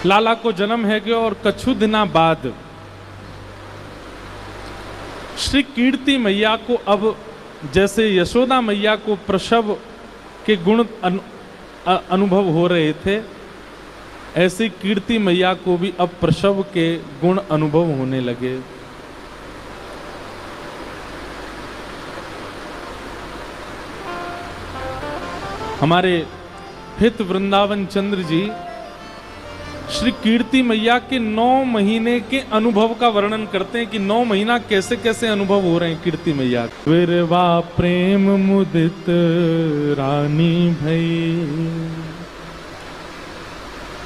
लाला को जन्म है गयो और कछु दिना बाद श्री कीर्ति मैया को अब जैसे यशोदा मैया को प्रसव के गुण अनुभव हो रहे थे, ऐसे कीर्ति मैया को भी अब प्रसव के गुण अनुभव होने लगे। हमारे हित वृंदावन चंद्र जी श्री कीर्ति मैया के 9 महीने के अनुभव का वर्णन करते हैं कि 9 महीना कैसे कैसे अनुभव हो रहे हैं कीर्ति मैया। विरवा प्रेम मुदित रानी भई,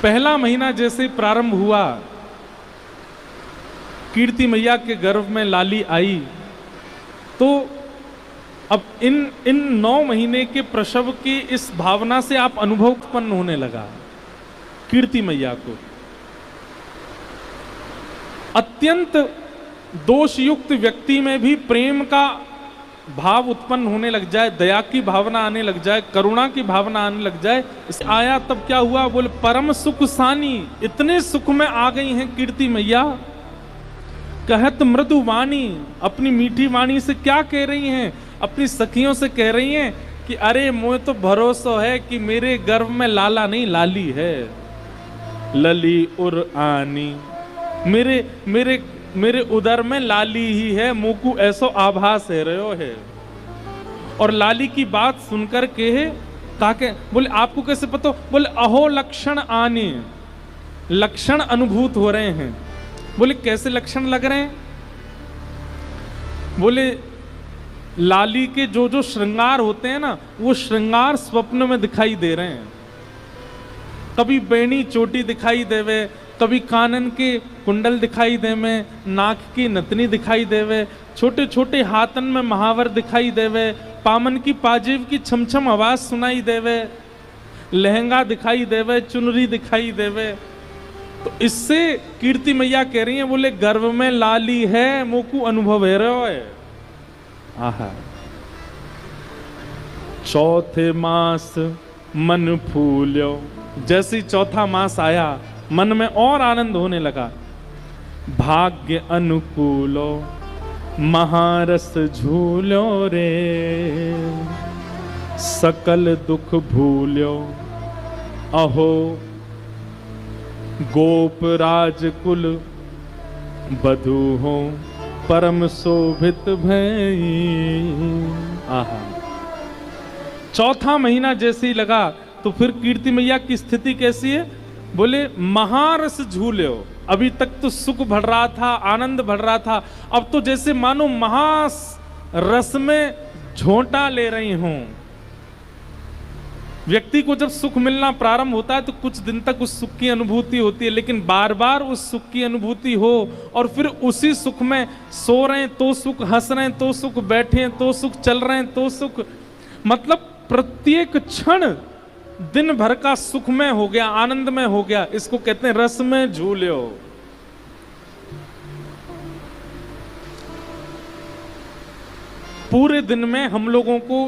पहला महीना जैसे प्रारंभ हुआ, कीर्ति मैया के गर्भ में लाली आई, तो अब इन 9 महीने के प्रसव की इस भावना से आप अनुभव उत्पन्न होने लगा कीर्ति मैया को। अत्यंत दोषयुक्त व्यक्ति में भी प्रेम का भाव उत्पन्न होने लग जाए, दया की भावना आने लग जाए, करुणा की भावना आने लग जाए। इस आया तब क्या हुआ, बोले परम सुख सानी, इतने सुख में आ गई हैं कीर्ति मैया। कहत मृदु वाणी, अपनी मीठी वाणी से क्या कह रही हैं, अपनी सखियों से कह रही हैं कि अरे मुझे तो भरोसा है कि मेरे गर्भ में लाला नहीं लाली है। लली उर आनी, मेरे उदर में लाली ही है, मुकु ऐसो आभास है रहो है। और लाली की बात सुनकर के काके बोले आपको कैसे पता, बोले अहो लक्षण आने, लक्षण अनुभूत हो रहे हैं। बोले कैसे लक्षण लग रहे हैं, बोले लाली के जो जो श्रृंगार होते हैं ना, वो श्रृंगार स्वप्न में दिखाई दे रहे हैं। कभी बेणी चोटी दिखाई देवे, कभी कानन के कुंडल दिखाई देवे, नाक की नतनी दिखाई देवे, छोटे छोटे हाथन में महावर दिखाई देवे, पामन की पाजेब की छमछम आवाज सुनाई देवे, लहंगा दिखाई देवे, चुनरी दिखाई देवे। तो इससे कीर्ति मैया कह रही है, बोले गर्भ में लाली है, मोकू अनुभव है रहो है। आहा, चौथे मास मन फूल्यो, जैसे चौथा मास आया मन में और आनंद होने लगा। भाग्य अनुकूलो महारस झूलो रे, सकल दुख भूल्यो अहो गोप राजकुल बधू हो परम शोभित भई। आहा, चौथा महीना जैसे ही लगा तो फिर कीर्ति मैया की स्थिति कैसी है, बोले महारस झूले हो। अभी तक तो सुख बढ़ रहा था, आनंद बढ़ रहा था, अब तो जैसे मानो महास रस में झोंटा ले रही हूं। व्यक्ति को जब सुख मिलना प्रारंभ होता है तो कुछ दिन तक उस सुख की अनुभूति होती है, लेकिन बार बार उस सुख की अनुभूति हो और फिर उसी सुख में सो रहे हैं तो सुख, हंस रहे हैं तो सुख, बैठे हैं तो सुख, चल रहे हैं तो सुख, मतलब प्रत्येक क्षण दिन भर का सुख में हो गया, आनंद में हो गया। इसको कहते हैं रस में झूलो। पूरे दिन में हम लोगों को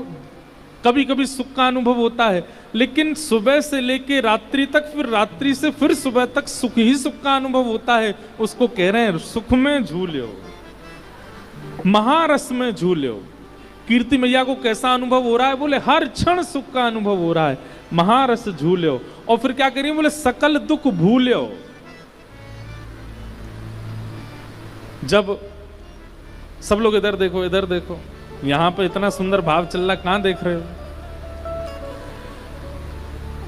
कभी कभी सुख का अनुभव होता है, लेकिन सुबह से लेके रात्रि तक, फिर रात्रि से फिर सुबह तक सुख ही सुख का अनुभव होता है। उसको कह रहे हैं सुख में झूलो, महारस में झूलो। कीर्ति मैया को कैसा अनुभव हो रहा है, बोले हर क्षण सुख का अनुभव हो रहा है, महारस झूलो। और फिर क्या करिए, बोले सकल दुख भूलो। जब सब लोग इधर देखो, इधर देखो, यहां पे इतना सुंदर भाव चल रहा, कहां देख रहे हो।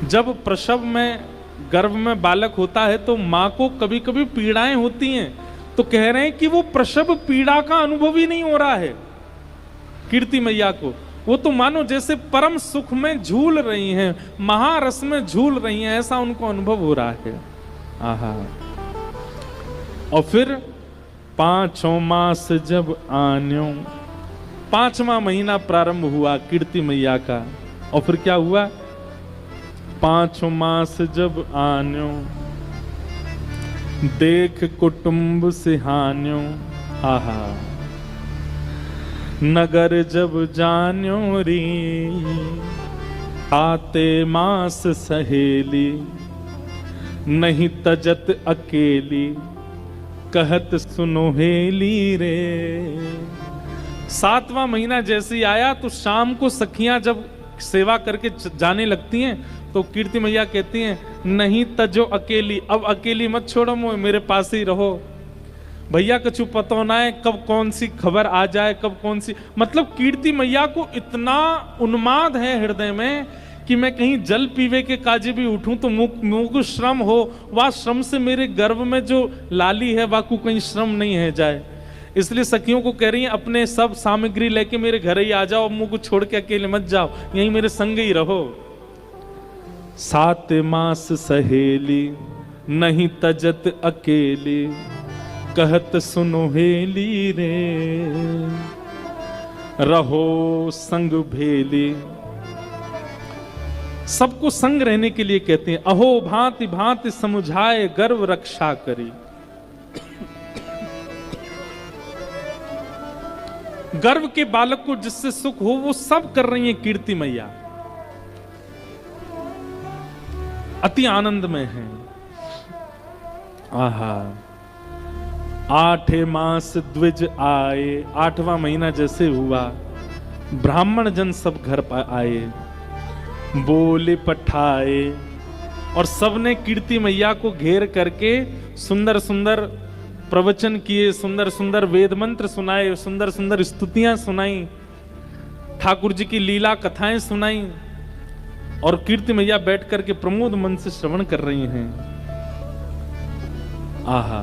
जब प्रसव में गर्भ में बालक होता है तो मां को कभी कभी पीड़ाएं होती हैं, तो कह रहे हैं कि वो प्रसव पीड़ा का अनुभव ही नहीं हो रहा है कीर्ति मैया को। वो तो मानो जैसे परम सुख में झूल रही हैं, महारस में झूल रही हैं, ऐसा उनको अनुभव हो रहा है। आहा, और फिर 5 मास जब आन्यो, 5वां महीना प्रारंभ हुआ कीर्ति मैया का। और फिर क्या हुआ, 5 मास जब आन्यो, देख कुटुंब सिहान्यो। आहा, नगर जब जान्यो री, आते मास सहेली, नहीं तजत अकेली कहत सुनो हेली रे। 7वां महीना जैसे ही आया तो शाम को सखियां जब सेवा करके जाने लगती हैं तो कीर्ति मैया कहती हैं नहीं तजो अकेली, अब अकेली मत छोड़ो, मेरे पास ही रहो। भैया कछु पता ना है कब कौन सी खबर आ जाए, कब कौन सी, मतलब कीर्ति मैया को इतना उन्माद है हृदय में कि मैं कहीं जल पीवे के काजे भी उठूं तो मुंह को श्रम हो, वह श्रम से मेरे गर्भ में जो लाली है वह को कहीं श्रम नहीं है जाए। इसलिए सखियों को कह रही हैं अपने सब सामग्री लेके मेरे घर ही आ जाओ, मुंह को छोड़ के अकेले मत जाओ, यहीं मेरे संग ही रहो। 7 मास सहेली नहीं तजत अकेली कहत सुनो हेली रे। रहो संग भेली, सबको संग रहने के लिए कहते हैं। अहो भांति भांति समुझाए गर्व रक्षा करी। गर्व के बालक को जिससे सुख हो वो सब कर रही है कीर्ति मैया, अति आनंद में है। आहा 8 मास द्विज आए, 8वां महीना जैसे हुआ ब्राह्मण जन सब घर पर आए, बोले पठाए और सबने कीर्ति मैया को घेर करके सुंदर सुंदर प्रवचन किए, सुंदर सुंदर वेद मंत्र सुनाए, सुंदर सुंदर स्तुतियां सुनाई, ठाकुर जी की लीला कथाएं सुनाई और कीर्ति मैया बैठ करके प्रमोद मन से श्रवण कर रही हैं। आहा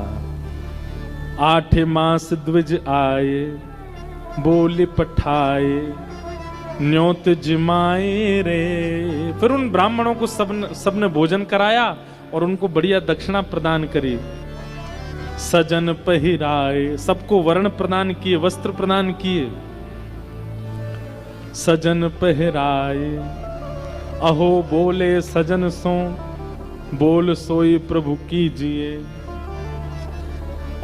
8 मास द्विज आए, बोले पठाए न्योत जिमाए रे। फिर उन ब्राह्मणों को सबने भोजन कराया और उनको बढ़िया दक्षिणा प्रदान करी। सजन पहिराए, सबको वर्ण प्रदान किए, वस्त्र प्रदान किए। सजन पहिराए अहो बोले सजन सो, बोल सोई प्रभु कीजिए।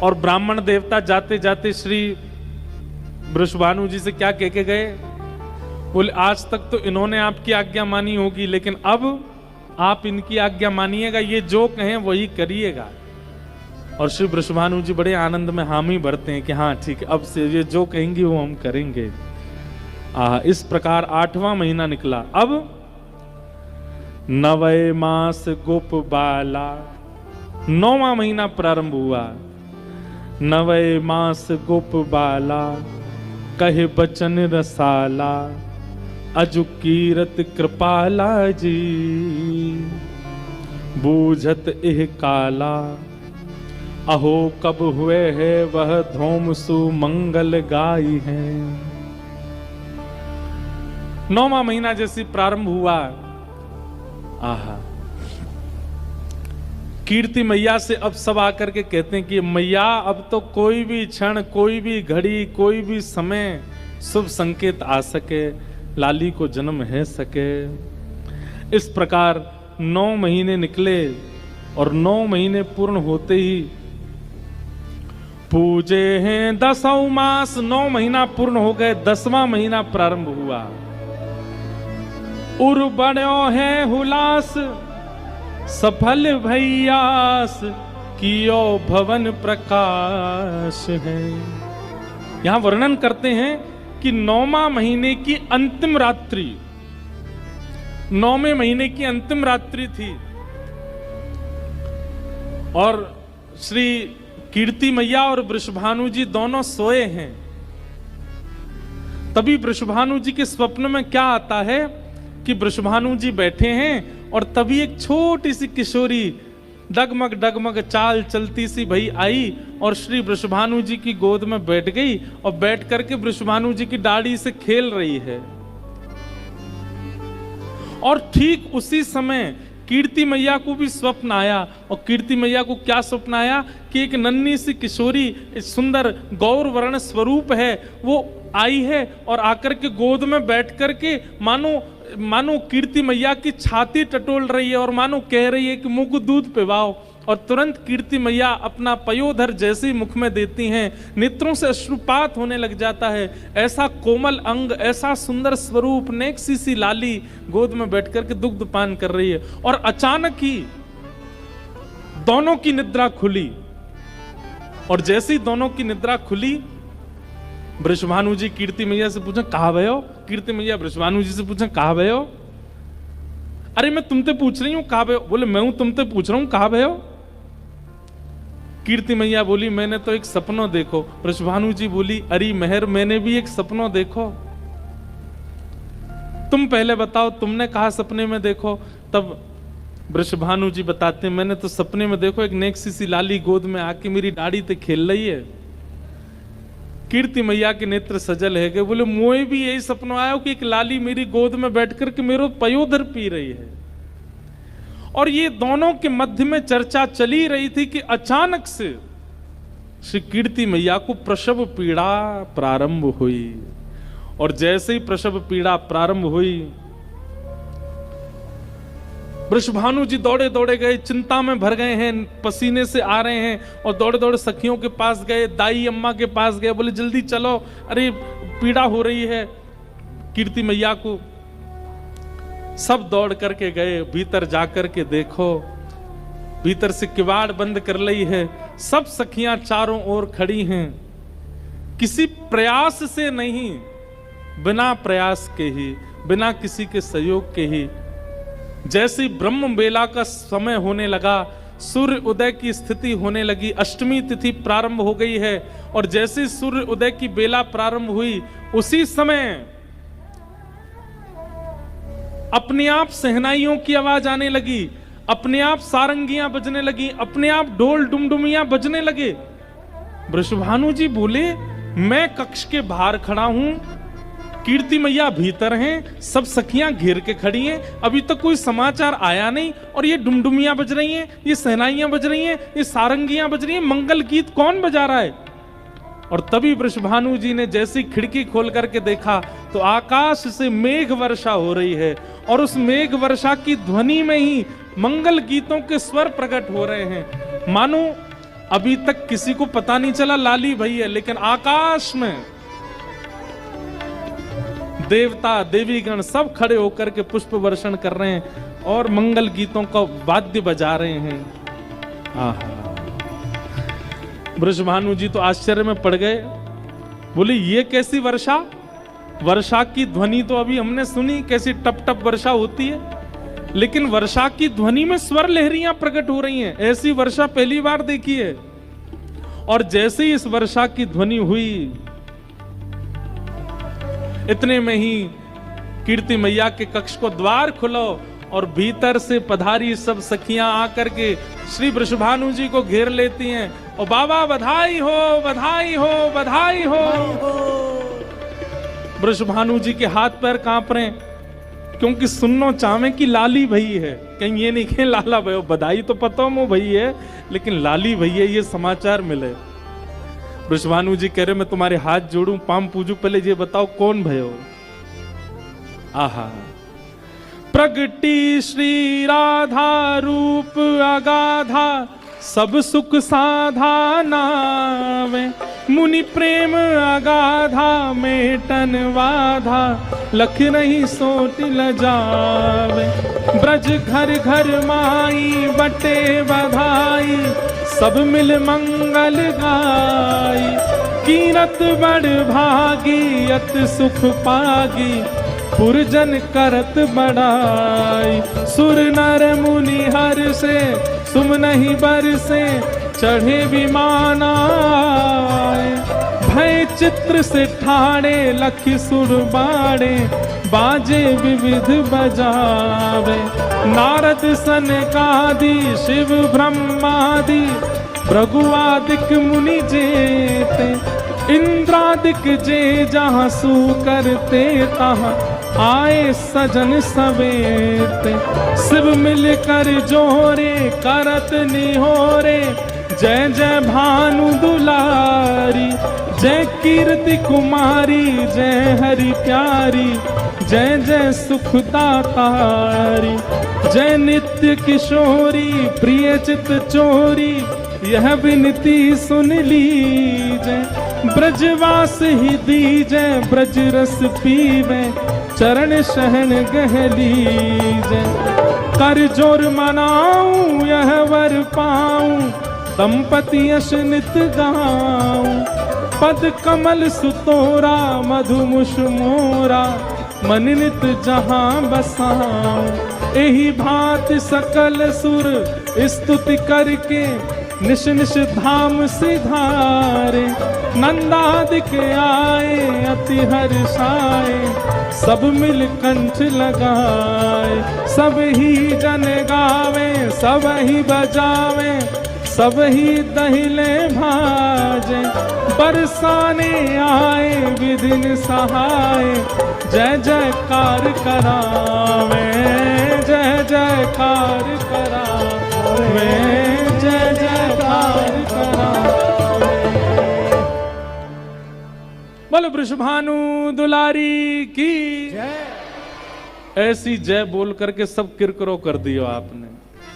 और ब्राह्मण देवता जाते जाते श्री वृषभानु जी से क्या कह के गए, बोले आज तक तो इन्होंने आपकी आज्ञा मानी होगी, लेकिन अब आप इनकी आज्ञा मानिएगा, ये जो कहें वही करिएगा। और श्री वृषभानु जी बड़े आनंद में हामी भरते हैं कि हाँ ठीक है, अब से ये जो कहेंगे वो हम करेंगे। इस प्रकार 8वां महीना निकला। अब 9 मास गोप बाला, 9वां महीना प्रारंभ हुआ। 9 मास गोप बाला कहे बचन रसाला, अजु कीरत कृपाला जी, बूझत एह काला, अहो कब हुए है वह धूम सुमंगल गाई है। 9वां महीना जैसे प्रारंभ हुआ, आहा कीर्ति मैया से अब सब आकर के कहते हैं कि मैया अब तो कोई भी क्षण, कोई भी घड़ी, कोई भी समय शुभ संकेत आ सके, लाली को जन्म है सके। इस प्रकार 9 महीने निकले और 9 महीने पूर्ण होते ही पूजे हैं 10 मास। 9 महीना पूर्ण हो गए, 10वां महीना प्रारंभ हुआ। उर बड़ो है हुलास, सफल भैयास, कियो भवन प्रकाश है। यहां वर्णन करते हैं कि 9वां महीने की अंतिम रात्रि, 9वें महीने की अंतिम रात्रि थी और श्री कीर्ति मैया और वृषभानु जी दोनों सोए हैं। तभी वृषभानु जी के स्वप्न में क्या आता है कि वृषभानु जी बैठे हैं और तभी एक छोटी सी किशोरी डगमग डगमग चाल चलती सी भई आई और श्री वृषभानु जी की गोद में बैठ गई और बैठ करके वृषभानु जी की दाढ़ी से खेल रही है। और ठीक उसी समय कीर्ति मैया को भी स्वप्न आया। और कीर्ति मैया को क्या स्वप्न आया कि एक नन्ही सी किशोरी, सुंदर गौर वर्ण स्वरूप है, वो आई है और आकर के गोद में बैठ करके मानो कीर्ति मैया की छाती टटोल रही है और मानो कह रही है कि मुंह को दूध पिलाओ। और तुरंत कीर्ति मैया अपना पयोधर जैसे ही मुख में देती हैं, नेत्रों से अश्रुपात होने लग जाता है। ऐसा कोमल अंग, ऐसा सुंदर स्वरूप, नेक्सी सी लाली गोद में बैठ करके दुग्ध पान कर रही है। और अचानक ही दोनों की निद्रा खुली, और जैसी दोनों की निद्रा खुली, वृषभानु जी कीर्ति मैया से पूछे कहा भयो, कीर्ति मैया वृषभानु जी से पूछे कहा भयो, अरे मैं तुमसे पूछ रही हूं कहा भयो, बोले मैं हूं तुमसे पूछ रहा हूं कहा भयो। कीर्ति मैया बोली मैंने तो एक सपनों देखो। वृषभानु जी बोली अरे मेहर मैंने भी एक सपनों देखो, तुम पहले बताओ तुमने कहा सपने में देखो। तब वृषभानु जी बताते मैंने तो सपने में देखो एक नेक्सी सी लाली गोद में आके मेरी दाढ़ी ते खेल रही है। कीर्ति मैया के नेत्र सजल है गए, बोले मोए भी यही सपना आया कि एक लाली मेरी गोद में बैठ करके मेरो पयोधर पी रही है। और ये दोनों के मध्य में चर्चा चली रही थी कि अचानक से श्री कीर्ति मैया को प्रसव पीड़ा प्रारंभ हुई, और जैसे ही प्रसव पीड़ा प्रारंभ हुई वृषभानु जी दौड़े दौड़े गए, चिंता में भर गए हैं, पसीने से आ रहे हैं, और दौड़े दौड़े सखियों के पास गए, दाई अम्मा के पास गए, बोले जल्दी चलो, अरे पीड़ा हो रही है कीर्ति मैया को। सब दौड़ करके गए, भीतर जाकर के देखो भीतर से किवाड़ बंद कर ली है, सब सखियां चारों ओर खड़ी हैं, किसी प्रयास से नहीं, बिना प्रयास के ही, बिना किसी के सहयोग के ही। जैसे ब्रह्म बेला का समय होने लगा, सूर्य उदय की स्थिति होने लगी, अष्टमी तिथि प्रारंभ हो गई है, और जैसे सूर्य उदय की बेला प्रारंभ हुई उसी समय अपने आप सहनाइयों की आवाज आने लगी, अपने आप सारंगियां बजने लगी, अपने आप ढोल डुमडुमियां बजने लगे। वृषभानु जी बोले मैं कक्ष के बाहर खड़ा हूं, कीर्ति मैया भीतर हैं, सब सखियां घेर के खड़ी हैं, अभी तक कोई समाचार आया नहीं, और ये डुमडुमियां बज रही हैं, ये सहनाइयां बज रही हैं, ये सारंगियां बज रही हैं, मंगल गीत कौन बजा रहा है। और तभी वृषभानु जी ने जैसी खिड़की खोल करके देखा तो आकाश से मेघ वर्षा हो रही है, और उस मेघ वर्षा की ध्वनि में ही मंगल गीतों के स्वर प्रकट हो रहे हैं। मानो अभी तक किसी को पता नहीं चला लाली भई है, लेकिन आकाश में देवता देवीगण सब खड़े होकर के पुष्प वर्षण कर रहे हैं और मंगल गीतों का वाद्य बजा रहे हैं। आहा, वृषभानु जी तो आश्चर्य में पड़ गए, बोले ये कैसी वर्षा, वर्षा की ध्वनि तो अभी हमने सुनी, कैसी टप टप वर्षा होती है, लेकिन वर्षा की ध्वनि में स्वर लहरियां प्रकट हो रही हैं, ऐसी वर्षा पहली बार देखी है। और जैसे ही इस वर्षा की ध्वनि हुई, इतने में ही कीर्ति मैया के कक्ष को द्वार खुलो, और भीतर से पधारी सब सखियां आकर के श्री वृषभानु जी को घेर लेती हैं, और बाबा बधाई हो बधाई हो बधाई हो। वृषभानु जी के हाथ पैर कांप रहे, क्योंकि सुननो चाहे कि लाली भई है, कहीं ये नहीं कि लाला भयो, बधाई तो पता मो भई है, लेकिन लाली भई है ये समाचार मिले। वृषभानु जी कह रहे मैं तुम्हारे हाथ जोड़ूं, पाम पूजू, पहले ये बताओ कौन भयो। आहा, प्रगटी श्री राधा रूप अगाधा, सब सुख साधा नावे, मुनि प्रेम अगाधा मेटन वाधा, लख नहीं सोट लजावे। ब्रज घर घर माई बटे बधाई, सब मिल मंगल गाई, कीरत बड़ भागी अत सुख पागी, पुरजन करत बड़ाई। सुर नर मुनि हर से सुम नहीं बरसे, चढ़े विमान आए, भय चित्र से ठाणे लख सुर बाड़े, बाजे विविध बजावे। नारद सनकादि शिव ब्रह्मादि, भृगुआदिक मुनि जेते, इंद्रादिक जे जहाँ सू करते तहाँ, आए सजन सवेते। शिव मिलकर जोरे करत निहोरे, जय जय भानु दुलारी, जय कीर्ति कुमारी, जय हरि प्यारी, जय जय सुख दातारी। जय नित्य किशोरी प्रिय चित चोरी, यह विनती सुन लीजय। ब्रजवास ही दीजय, ब्रज रस पीवे, चरण शहन गह लीजय। कर जोर मनाऊं यह वर पाऊं, दंपति यश नित गाऊं। पद कमल सुतोरा मधुमुष मोरा, मन नित जहां बसाऊं। एही भांति सकल सुर स्तुति करके, निश निश धाम सिधारे। नंदादिक आए अति हर्षाए, सब मिल कंठ लगाए। सब ही जन गावे सब ही बजावे, सब ही दहिले भाजे। बरसाने आए विधिन सहाय, जय जयकार करावे, जय जयकार करावे, जय जयकार करावे। बोलो वृषभानु दुलारी की जय। ऐसी जय बोल करके सब किरकिरो कर दियो आपने।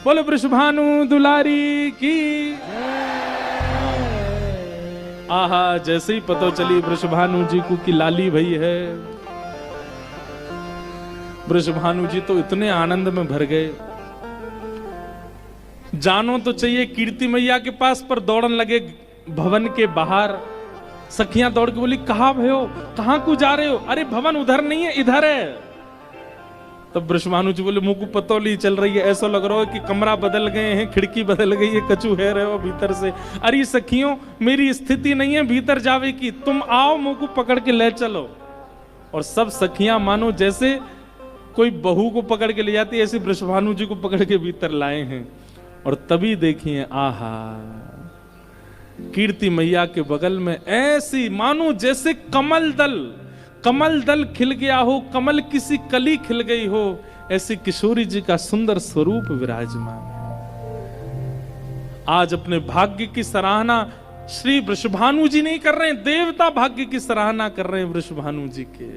बोलो वृषभानु दुलारी की आहा, जैसे ही पता चली वृषभानु जी को कि लाली भई है, वृषभानु जी तो इतने आनंद में भर गए। जानो तो चाहिए कीर्ति मैया के पास, पर दौड़न लगे भवन के बाहर। सखियां दौड़ के बोली, कहां भयो, कहां को जा रहे हो? अरे भवन उधर नहीं है, इधर है। तब वृषभानु जी बोले, मुंह को पतौली चल रही है, ऐसा लग रहा है कि कमरा बदल गए हैं, खिड़की बदल गई है, कचू है रहे हो भीतर से। अरे सखियों, मेरी स्थिति नहीं है भीतर जावे की, तुम आओ मुंह को पकड़ के ले चलो। और सब सखियां मानो जैसे कोई बहू को पकड़ के ले जाती है, ऐसे वृषभानु जी को पकड़ के भीतर लाए हैं। और तभी देखिए, आहा, कीर्ति मैया के बगल में ऐसी मानो जैसे कमल दल खिल गया हो, कमल किसी कली खिल गई हो, ऐसी किशोरी जी का सुंदर स्वरूप विराजमान है। आज अपने भाग्य की सराहना श्री वृषभानु जी नहीं कर रहे हैं, देवता भाग्य की सराहना कर रहे हैं वृषभानु जी के।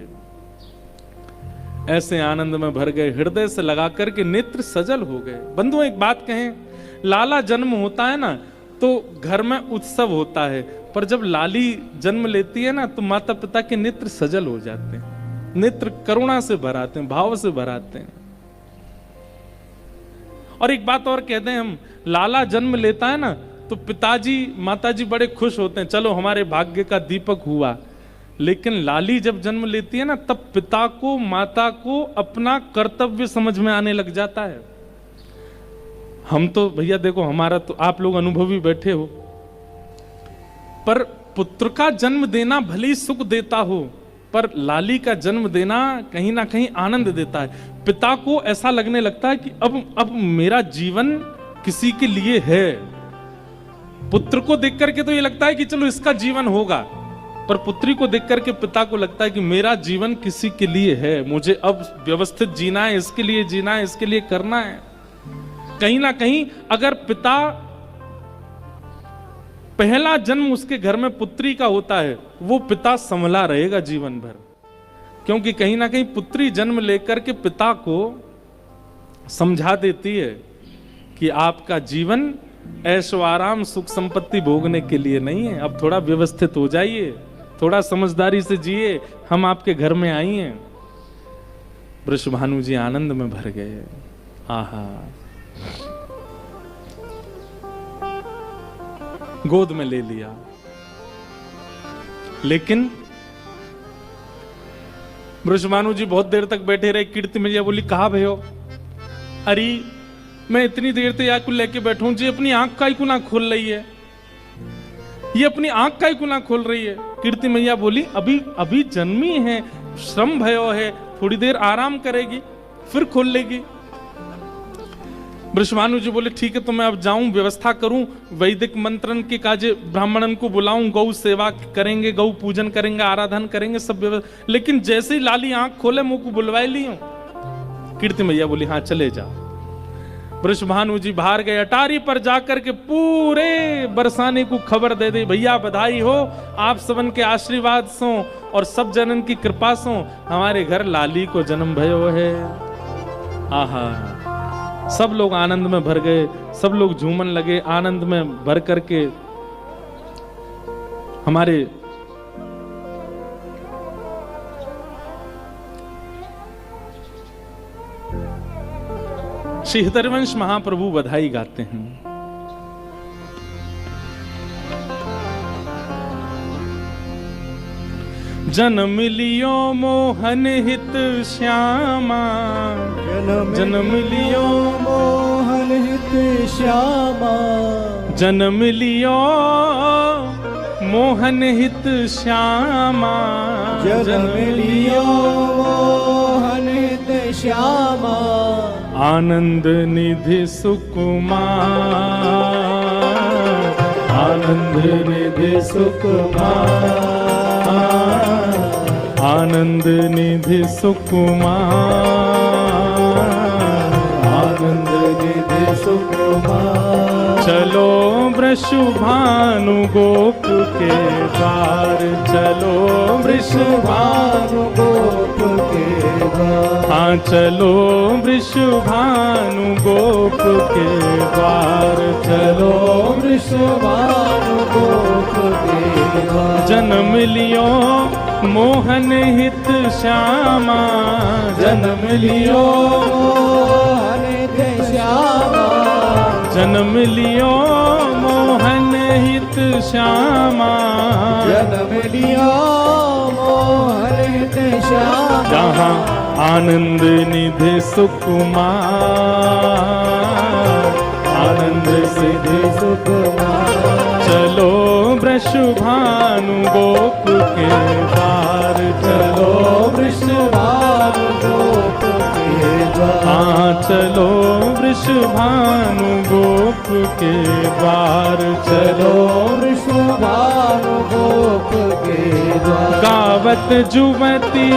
ऐसे आनंद में भर गए, हृदय से लगा करके नेत्र सजल हो गए। बंधुओं, एक बात कहें, लाला जन्म होता है ना तो घर में उत्सव होता है, पर जब लाली जन्म लेती है ना तो माता पिता के नेत्र सजल हो जाते हैं, नेत्र करुणा से भर आते हैं, भाव से भर आते हैं। और एक बात और कहते हैं हम, लाला जन्म लेता है ना तो पिताजी माताजी बड़े खुश होते हैं, चलो हमारे भाग्य का दीपक हुआ। लेकिन लाली जब जन्म लेती है ना, तब पिता को माता को अपना कर्तव्य समझ में आने लग जाता है। हम तो भैया देखो, हमारा तो आप लोग अनुभवी बैठे हो, पर पुत्र का जन्म देना भले ही सुख देता हो, पर लाली का जन्म देना कहीं ना कहीं आनंद देता है। पिता को ऐसा लगने लगता है कि अब मेरा जीवन किसी के लिए है। पुत्र को देख करके तो ये लगता है कि चलो इसका जीवन होगा, पर पुत्री को देख करके पिता को लगता है कि मेरा जीवन किसी के लिए है, मुझे अब व्यवस्थित जीना है, इसके लिए जीना है, इसके लिए करना है। कहीं ना कहीं अगर पिता पहला जन्म उसके घर में पुत्री का होता है, वो पिता संभला रहेगा जीवन भर, क्योंकि कहीं ना कहीं पुत्री जन्म लेकर के पिता को समझा देती है कि आपका जीवन ऐशो आराम सुख संपत्ति भोगने के लिए नहीं है, अब थोड़ा व्यवस्थित हो जाइए, थोड़ा समझदारी से जिए, हम आपके घर में आई हैं। वृषभानु जी आनंद में भर गए। आहा, गोद में ले लिया। लेकिन वृषभानु जी बहुत देर तक बैठे रहे। कीर्ति मैया बोली, कहा भयो? अरे मैं इतनी देर से यहाँ को लेके बैठूं जी, अपनी आंख का ही को ना खोल रही है, ये अपनी आंख का ही को ना खोल रही है। कीर्ति मैया बोली, अभी अभी जन्मी है, श्रम भयो है, थोड़ी देर आराम करेगी फिर खोल लेगी। वृषभानु जी बोले, ठीक है, तो मैं अब जाऊं, व्यवस्था करूं, वैदिक मंत्रण के काजे ब्राह्मणन को बुलाऊं, गौ सेवा करेंगे, गौ पूजन करेंगे, आराधन करेंगे, सब व्यवस्था। लेकिन जैसे ही लाली आंख खोले, मुंह को बुलवाई ली हूं। कीर्ति मैया बोली, हाँ चले जाओ। वृषभानु जी बाहर गए, अटारी पर जाकर के पूरे बरसाने को खबर दे दी, भैया बधाई हो, आप सबन के आशीर्वाद सो और सब जनन की कृपा सो, हमारे घर लाली को जन्म भयो है। आहा, सब लोग आनंद में भर गए, सब लोग झूमन लगे, आनंद में भर करके हमारे श्री हरिवंश महाप्रभु बधाई गाते हैं। जन्म लियो मोहन हित श्यामा, जन्म लियो मोहन हित श्यामा, जन्म लियो मोहन हित श्यामा, जन्म लियो मोहन हित श्यामा, आनंद निधि सुकुमार, आनंद निधि सुकुमार, आनंद निधि सुकुमार, आनंद निधि सुकुमार। चलो वृषभानु गोप के द्वार, चलो वृषभानु गोप के द्वार, हाँ चलो वृषभानु गोप के द्वार, चलो वृषभानु गोप के द्वार। जन्म लियो मोहन हित श्यामा, जन्म लियो मोहन हित श्यामा, जन्म लियो मोहन हित श्यामा, जन्म लियो मोहन हित श्यामा, जहाँ आनंद निधि सुकुमार, आनंद सिद्धि सुकुमार। चलो वृषभानु गोप के द्वार, चलो वृषभानु गोप के द्वार, हाँ चलो वृषभानु गोप के द्वार, चलो वृषभानु गोप के द्वार। गावत जुवती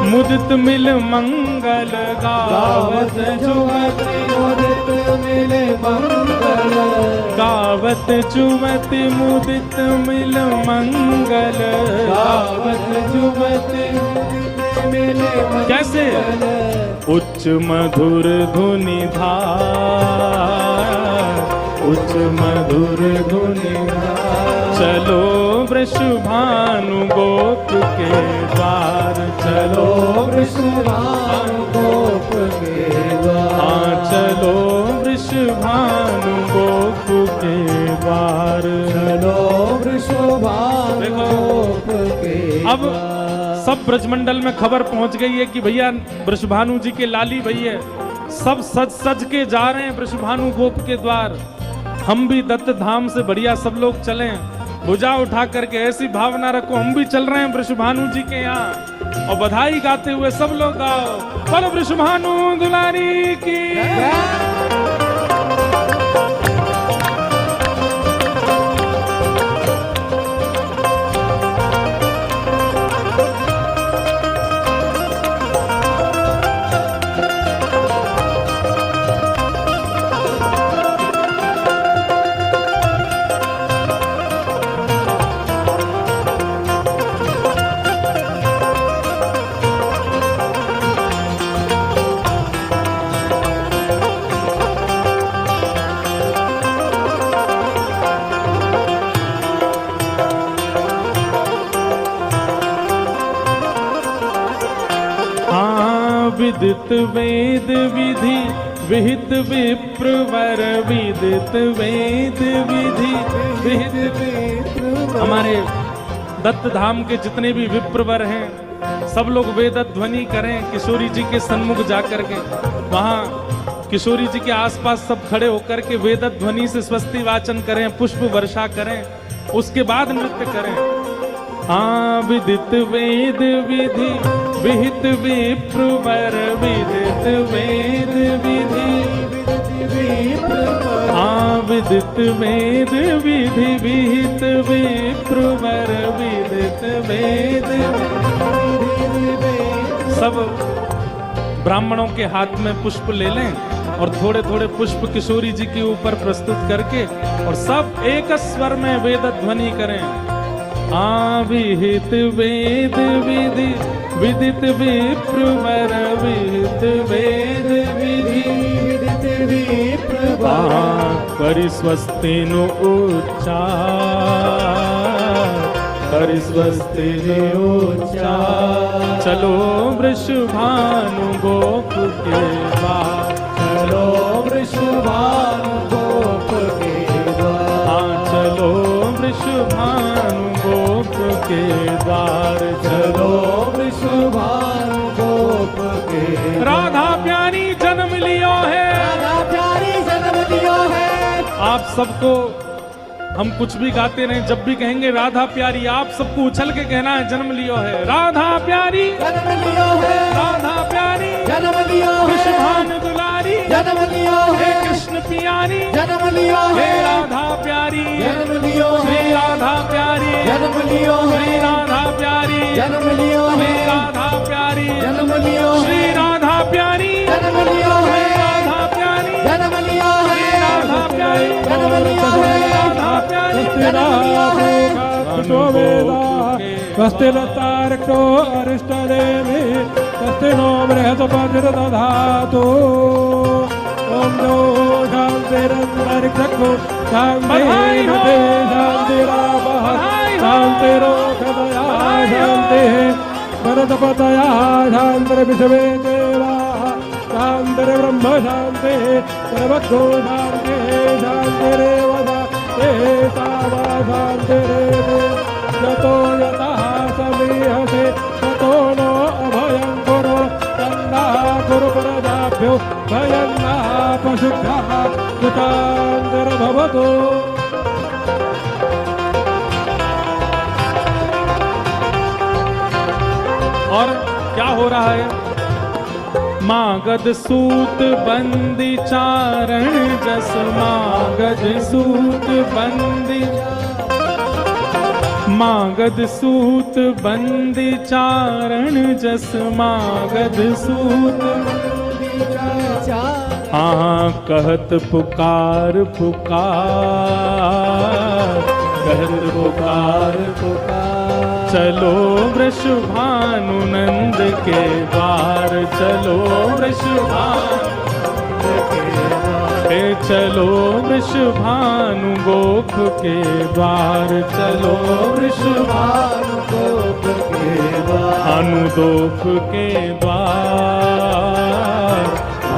मुदित मिल मंगल, गावत जुवती मुदित मिल मंगल, गावत जुवती मुदित मिल मंगल, गावत जुवती मुदित मिल मंगल। कैसे? उच्च मधुर धुनि धार, उच्च मधुर धुनि धार, चलो वृषभानु गोप के द्वार, चलो वृषभानु गोप के द्वार, हाँ चलो वृषभानु गोप के द्वार, चलो वृषभानु गोप के अब सब ब्रजमंडल में खबर पहुंच गई है कि भैया वृषभानु जी के लाली भैया सब सज सज के जा रहे हैं वृषभानु गोप के द्वार। हम भी दत्त धाम से बढ़िया सब लोग चलें, भुजा उठा करके ऐसी भावना रखो हम भी चल रहे हैं वृषभानु जी के यहाँ, और बधाई गाते हुए सब लोग गाओ बोलो वृषभानु दुलारी की। विदित वेद विधि विहित विप्रवर, विदित वेद विधि विहित विप्रवर। हमारे दत्त धाम के जितने भी विप्रवर हैं सब लोग वेद ध्वनि करें किशोरी जी के सन्मुख जाकर के, वहाँ किशोरी जी के आसपास सब खड़े होकर के वेद ध्वनि से स्वस्ति वाचन करें, पुष्प वर्षा करें, उसके बाद नृत्य करें। हाँ विदित वेद विधि विहित विप्रवर, विदित वेद विधि हाँ विदित वेद विधि विहित विप्रवर, विदित वेद। सब ब्राह्मणों के हाथ में पुष्प ले लें और थोड़े थोड़े पुष्प किशोरी जी के ऊपर प्रस्तुत करके और सब एक स्वर में वेद ध्वनि करें। विहित वेद विधि विदित विप्रवर, विहित वेद विधि विदित विप्रवर, करि स्वस्ति नु उच्चार, करि स्वस्ति नु उच्चार। चलो वृषभानु गोप के द्वार, चलो वृषभानु गोप के द्वार। हाँ चलो वृषभानु गोप के द्वार चलो वृषभानु गोप के द्वार। राधा प्यारी जन्म लियो है, राधा प्यारी जन्म लियो है। आप सबको हम कुछ भी गाते रहे, जब भी कहेंगे राधा प्यारी, आप सबको उछल के कहना है जन्म लियो है। राधा प्यारी जन्म लियो है, राधा प्यारी जन्म लियो है। वृषभानु दुलारी जन्म लियो हे है, कृष्ण प्यारी, जन्म लियो हे है। राधा प्यारी, जन्म लियो श्री है, राधा प्यारी, जन्म लियो श्री है। राधा प्यारी, जन्म लियो श्री है, राधा प्यारी, जन्म लियो श्री है। राधा प्यारी, जन्म लियो श्री है, राधा प्यारी, जन्म लियो है। राधा प्यारी, जन्म लियो है, राधा प्यारी, जन्म लियो है। स्वस्ति लतार्क्तो अरिष्टदेवी स्वस्ति नो बृहस्पतिर्दधातु ओम नो शान्तिरन्तरिक्षको बधाई हो, शान्तिरापः बधाई हो, शान्तिरोषधया शान्तिः भरतपतया शान्तिर्विश्वे देवाः शान्तिर्ब्रह्म शान्तिः सर्वतो शान्तिः शान्तिरेव शान्तिरेव यतो यतः समीहसे ततो नो अभयं कुरु तन्नः कुरु प्रजाभ्यो भयं नः पशुभ्यः सुखान्तिर्भवतु। और क्या हो रहा है? मागध सूत बंदी चारण जस, मागध सूत बंदी, मागध सूत बंदी चारण जस, मागध सूत हाँ कहत पुकार पुकार, कहत पुकार पुकार। चलो वृषभानु नंद के द्वार, चलो वृषभानु के द्वार। हे चलो वृषभानु गोप के द्वार, चलो वृषभानु गोप के द्वार। अनुगोप के द्वार,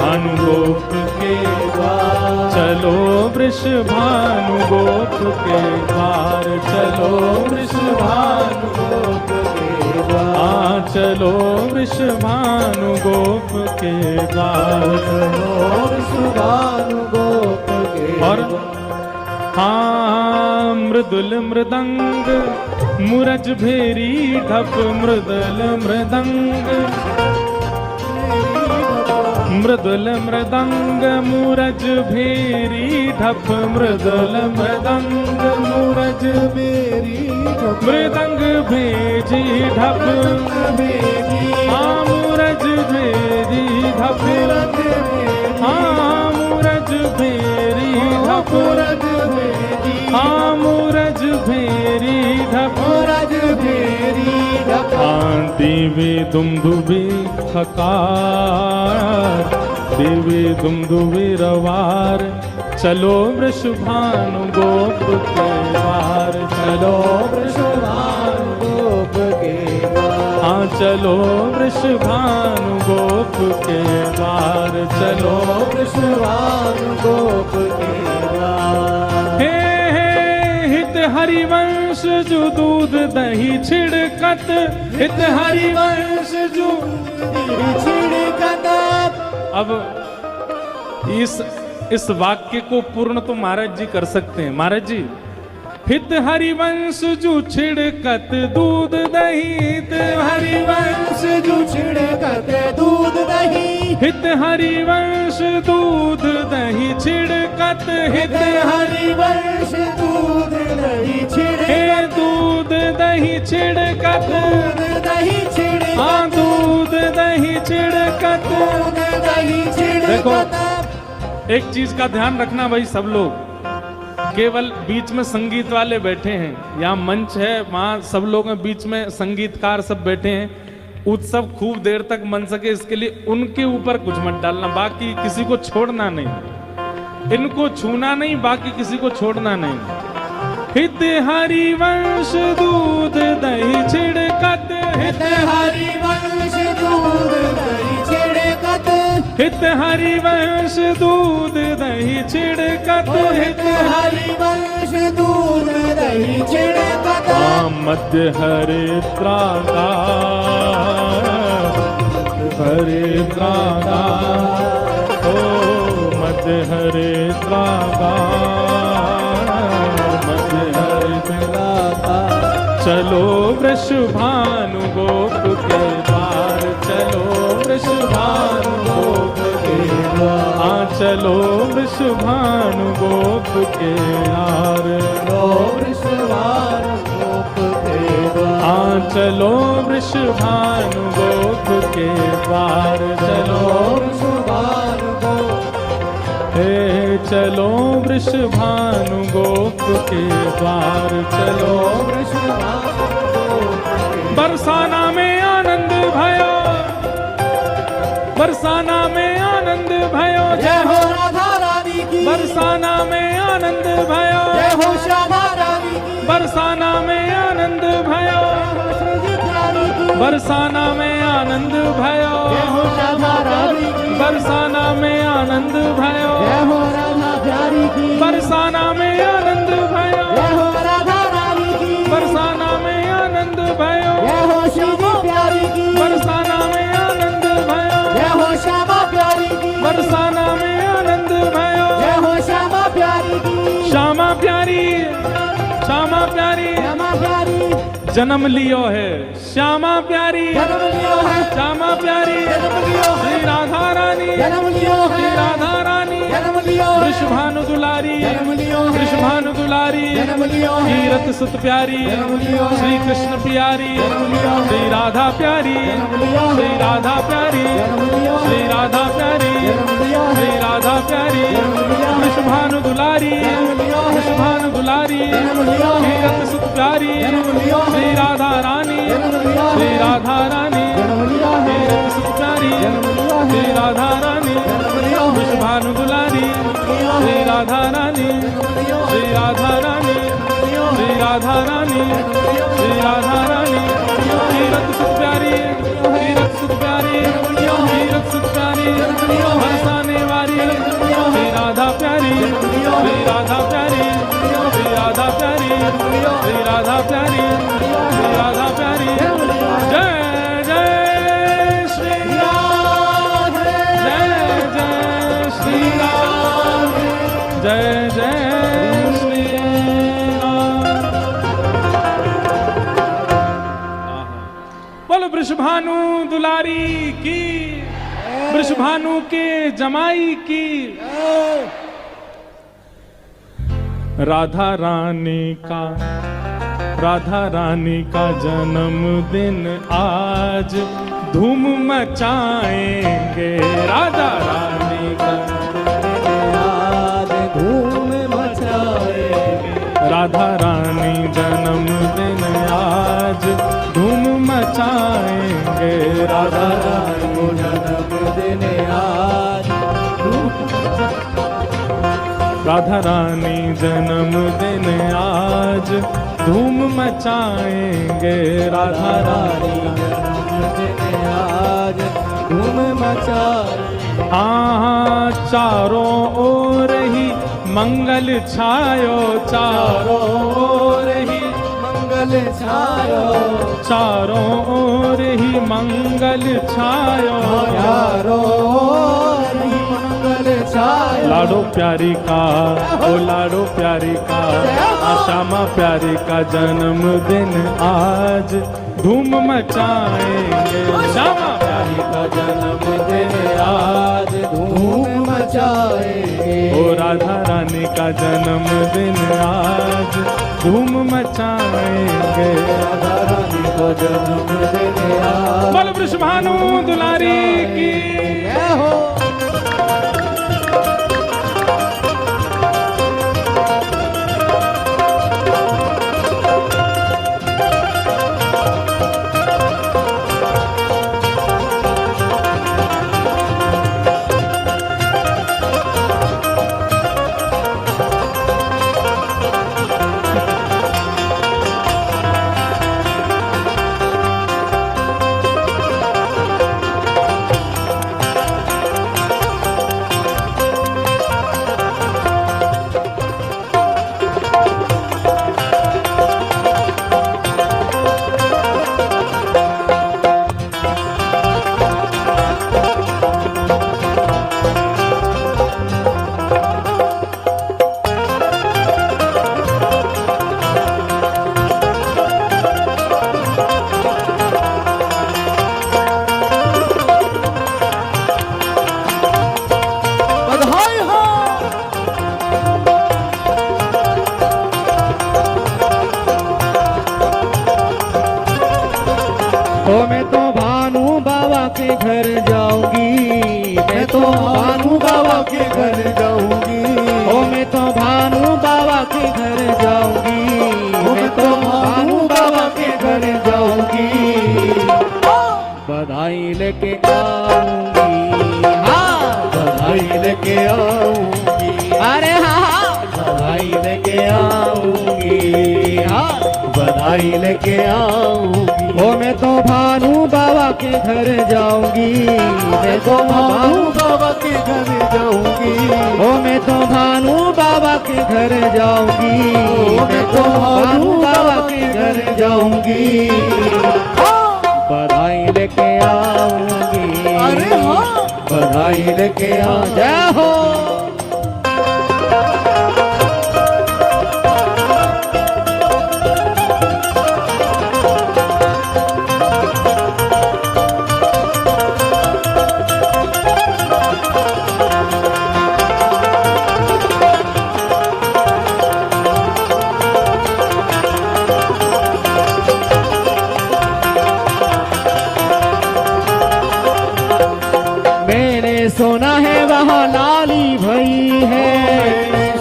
अनुगोप के द्वार। चलो वृषभानु गोप के द्वार, चलो वृषभानु गोप के द्वार। हाँ चलो वृषभानु गोप के द्वार, चलो वृषभानु गोप के और द्वार। हाँ मृदुल मृदंग मुरज भेरी ढप, मृदुल मृदंग, मृदुल मृदंग मुरज भेरी ढप, मृदुल मृदंग मुरज मेरी मृदंग भेजी ढप, हाँ मुरज भेरी ढप, हाँ मुरज भेरी ढप, हाँ मुरज भेरी ढप, हाँ देवी दुमदुबी खकार, देवी दुमदुबी रवार। चलो वृषभानु गोप के द्वार, चलो वृषभानु गोप के द्वार। हाँ चलो वृषभानु गोप के द्वार, चलो वृषभानु गोप के द्वार। हे हित हरिवंश जो दूध दही छिड़कत, हित हरिवंश जो छिड़कत। अब इस वाक्य को पूर्ण तो महाराज जी कर सकते हैं। महाराज जी, हित हरिवंश जो छिड़कत दूध दही, हित हरिवंश जो छिड़कत दूध दही, हित हरिवंश दूध दही छिड़कत, हित हरिवंश दूध दही छिड़कत। हे दूध दही छिड़कत, दूध दही छिड़कत। हाँ दूध दही छिड़कत। दूध दही छिड़कत। एक चीज का ध्यान रखना भाई, सब लोग केवल बीच में संगीत वाले बैठे हैं, यहाँ मंच है, वहाँ सब लोग हैं, बीच में संगीतकार सब बैठे हैं। उत्सव खूब देर तक मन सके इसके लिए उनके ऊपर कुछ मत डालना, बाकी किसी को छोड़ना नहीं, इनको छूना नहीं, बाकी किसी को छोड़ना नहीं। हित हरिवंश दूध दही छिड़कत, हित हरिवंश दूध दही छिड़कत। हित हरिवंश दूध दही छिड़कत हित हरिवंश दूध दही छिड़कत मध्य हरिद्रा का हरिद्रा का ओ मध्य हरिद्रा का मध्य हरिद्रा का चलो वृषभानु गोप के द्वार चलो वृषभानु गोप के द्वार चलो वृषभानु गोप के द्वार वृषभानु गोप के द्वार चलो वृषभानु गोप के द्वार चलो वृषभानु गोप हे चलो वृषभानु गोप के द्वार चलो वृषभानु गोप के बरसाना में आनंद भयो बरसाना में आनंद भयो जय हो राधा रानी की बरसाना में आनंद भयो जय हो श्यामा रानी की बरसाना में आनंद भयो श्री जी प्यारी की बरसाना में आनंद भयो जय हो श्यामा रानी की बरसाना में आनंद भयो जय हो राधा प्यारी की बरसाना में आनंद भयो जय हो राधा रानी की बरसाना में आनंद भयो जय हो श्री जी प्यारी की बरसाना में आनंद भयो जय हो श्यामा प्यारी की बरसाना में आनंद भयो जय हो श्यामा प्यारी की श्यामा प्यारी श्यामा प्यारी श्यामा प्यारी जन्म लियो है श्यामा प्यारी जन्म लियो है श्यामा प्यारी जन्म लियो है श्री राधा रानी जन्म लियो श्री है राधा रानी जन्म लियो है वृषभानु दुलारी जन्म लियो है वृषभानु दुलारी जन्म लियो है कीरत सुत प्यारी जन्म लियो है श्री कृष्ण प्यारी जन्म लियो है श्री राधा प्यारी जन्म लियो श्री है राधा प्यारी जन्म लियो श्री है राधा प्यारी जन्म लियो है श्री राधा प्यारी जन्म लियो है वृषभानु दुलारी जन्म लियो है वृषभानु दुलारी जन्म लियो है कीरत सुत प्यारी जन्म लियो है श्री राधा रानी जन्म लियो है श्री राधा रानी जन्म लियो है कीरत सुत प्यारी जन्म लियो है श्री राधा रानी जन्म लियो है वृषभानु दुलारी श्री राधा रानी श्री राधा रानी श्री राधा रानी श्री राधा रानी कीरत सुत प्यारी कीरत सुत प्यारी कीरत सुत प्यारी बरसाने वाली श्री राधा प्यारी श्री राधा प्यारी श्री राधा प्यारी श्री राधा प्यारी श्री राधा प्यारी जय जय श्री राम जय जय श्री राम जय जय श्री राम बोलो वृषभानु दुलारी की वृषभानु के जमाई की राधा रानी का जन्मदिन आज धूम मचाएंगे राधा रानी का आज धूम मचाएंगे राधा रानी जन्मदिन आज धूम मचाएंगे राधा रानी को जन्मदिन आज राधा रानी जन्मदिन आज धूम मचाएंगे राधा रानी जन्मदिन आज धूम मचाएंगे चारों ओर ही मंगल छायो चारों ओर ही मंगल छायो चारों ओर ही मंगल छायो चारों ओर ही मंगल छायो लाडो प्यारी का ओ लाडो प्यारी का श्यामा प्यारी का जन्मदिन आज धूम मचाएंगे श्यामा प्यारी का जन्मदिन आज धूम मचाएंगे ओ राधा रानी का जन्मदिन आज धूम मचाएंगे राधा रानी को जन्मदिन आज बोल वृषभानु दुलारी की जय हो के घर जाऊंगी, मैं तो भानु बाबा के घर जाऊंगी, बधाई लेके आऊंगी, हाँ बधाई लेके आऊंगी, अरे हाँ बधाई लेके आऊंगी, हाँ बधाई लेके आऊंगी। ओ मैं तो भानु बाबा के घर जाऊंगी, मैं तो भानु बाबा के घर जाऊंगी, ओ मैं तो भानु बाबा के घर जाऊंगी, मैं तो भानु बाबा के घर जाऊंगी, बधाई लेके आऊंगी, अरे हाँ बधाई लेके आ जय हो। सोना है वहाँ लाली भई है,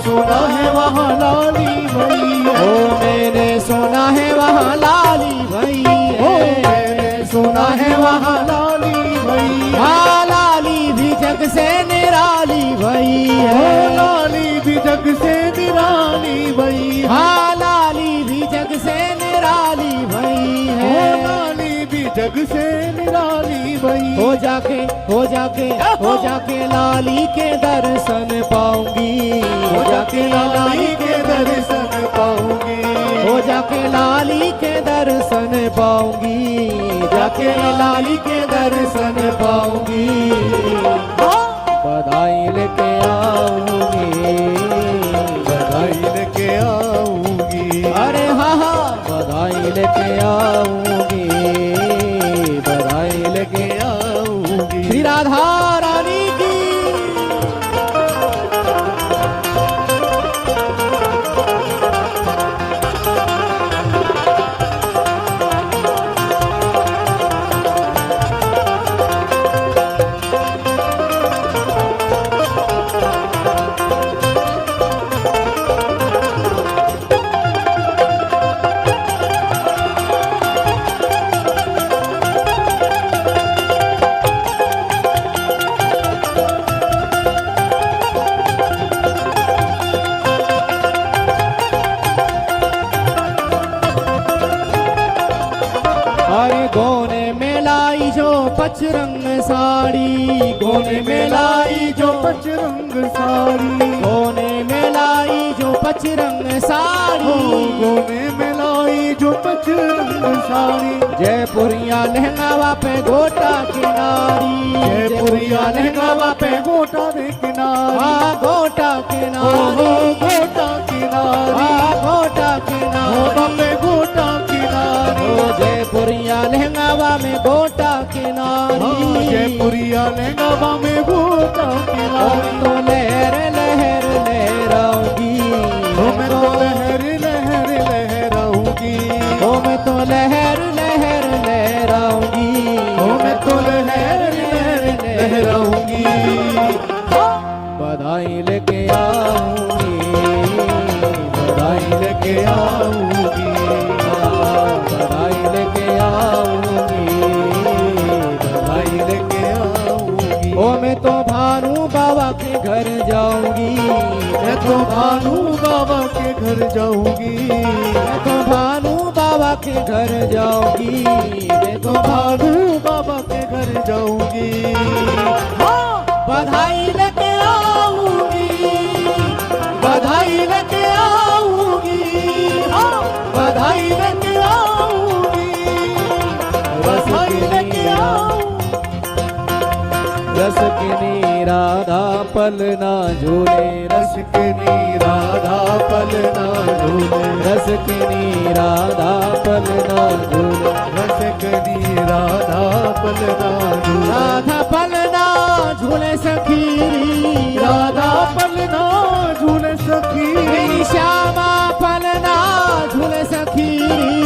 सोना है वहाँ लाली भई है, ओ मैंने सोना है वहाँ लाली भई है, सोना है वहाँ लाली भई, हाँ लाली भी जग से निराली भई है, लाली भी जग से निराली भई, हाँ लाली भी जग से निराली भई है, लाली भी जग से निराली भई, हो जाके लाली के दर्शन पाऊंगी, हो जाके लाली के दर्शन पाऊंगी, हो जाके लाली के दर्शन पाऊंगी, जाके लाली के दर्शन पाऊंगी, बधाई लेके आऊंगी, बधाई लेके आऊंगी, अरे हाँ हाँ बधाई लेके आऊंगी, बधाई लेके आऊंगी। श्री राधा रानी की पचरंग साड़ी, गोने में लाई जो पचरंग साड़ी, गोने में लाई जो पचरंग साड़ी, गोने में लाई जो पचरंग साड़ी, जयपुरिया लहंगावा पे गोटा किनारी, जयपुरिया लहंगावा पे गोटा रे किनारी, हाँ गोटा किनारी, गोटा किनारी, हाँ गोटा किनारी, गोटा किनारी, जयपुरिया लहंगावा में गोटा किनारी, जयपुरिया लहंगावा में गोटा किनारी, तो लहर लहर लहराऊंगी, मैं तो लहर लहर लहराऊंगी, मैं तो लहर लहर लहराऊंगी, मैं तो लहर लहर लहराऊंगी, बधाई लेके आऊंगी, बधाई लेके आऊंगी, बधाई लेके आऊंगी, बधाई लेके आऊंगी। ओ मैं तो भानु बाबा के घर जाऊंगी, मैं तो भानु बाबा के घर जाऊंगी, मैं तो भानु बाबा के घर जाऊंगी, मैं तो भानु बाबा के घर जाऊंगी, बधाई लेके आऊंगी, बधाई लेके आऊंगी, बधाई लेके आऊंगी, बधाई लेके आऊंगी। रस के राधा पल ना झूले, रस के राधा पल ना झूले, रस के राधा पल ना झूले, रस के राधा पल ना झूले, राधा पल ना झूले सखी, राधा पल ना झूले सखी, मेरी श्यामा पल ना झूले सखी,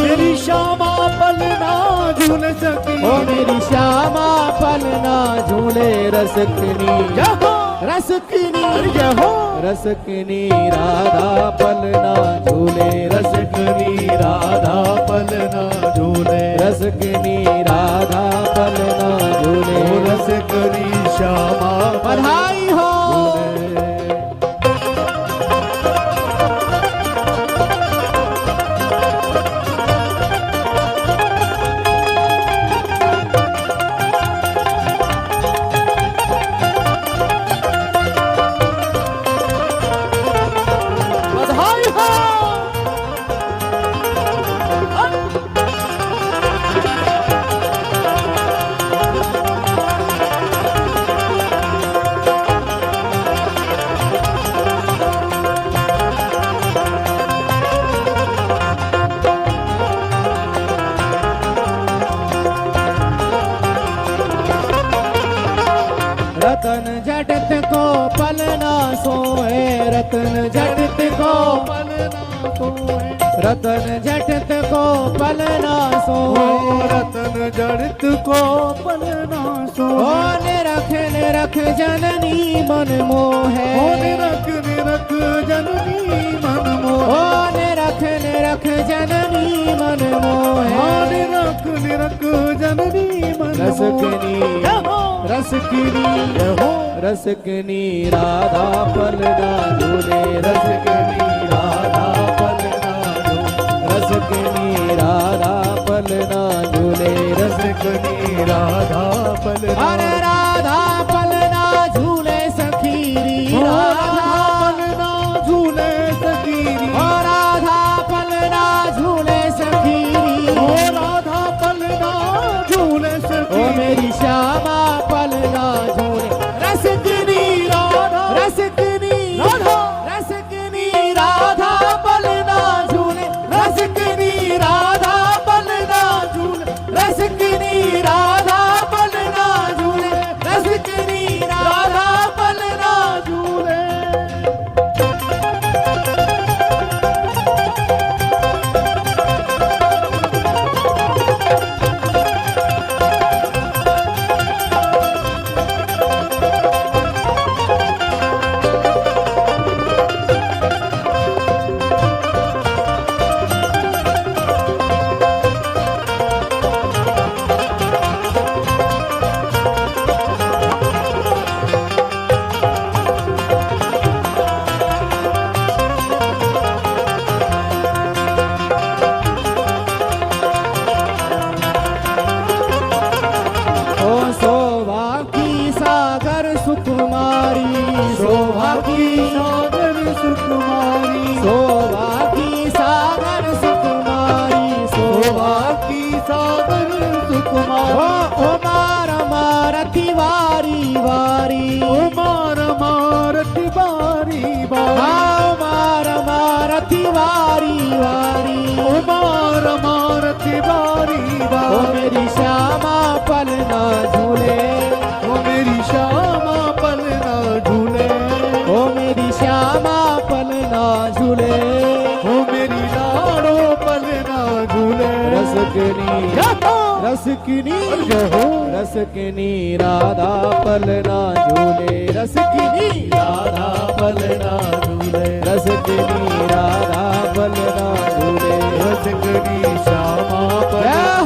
मेरी श्यामा पल ना झूले सखी, ओ मेरी श्यामा पल ना झूले रसकनी, रसकिनी रसकिनी राधा पलना झूले रसकिनी राधा पलना झूले रसकिनी राधा पलना झूले रसकिनी श्यामा बधाई हो रतन जड़त को पलना सोए रतन जड़त को पलना सोए रतन जड़त को पलना सोए रतन जड़त को पलना सोए निरख जननी मन मोहे निरख जननी मन मोहे निरख जननी मन मोहे निरख जननी मन रसकिनी रसकिनी राधा पलना झूले रसकिनी राधा पलना रसकिनी राधा पलना झूले रसकिनी राधा पलना अरे राधा पलना झूले सखीरी राधा पलना झूले सखीरी ओ राधा पलना झूले सखीरी ओ राधा पलना झूले सखीरी ओ मेरी श्यामा पलना झूले रसकिनी राधा रसकिनी राधा पलना झूले रसकिनी राधा पलना झूले रसकिनी राधा पलना झूले रसकिनी राधा पलना झूले सुकुमारी शोभा की सागर सुकुमारी शोभा की सागर सुकुमारी शोभा की सागर सुकुमारी ओ मार मारती वारी वारी ओ मार मारती वारी वारी ओ मार मारती वारी वारी ओ मार मारती वारी वारी ओ मेरी श्यामा पलना झूले ओ मेरी श्यामा पलना झूले ओ मेरी श्यामा पलना झूले ओ मेरी लाडो पलना झूले रसकिनी रसकिनी राधा पलना झूले रसकिनी राधा पलना झूले रसकिनी राधा पलना झूले रसकिनी श्यामा पलना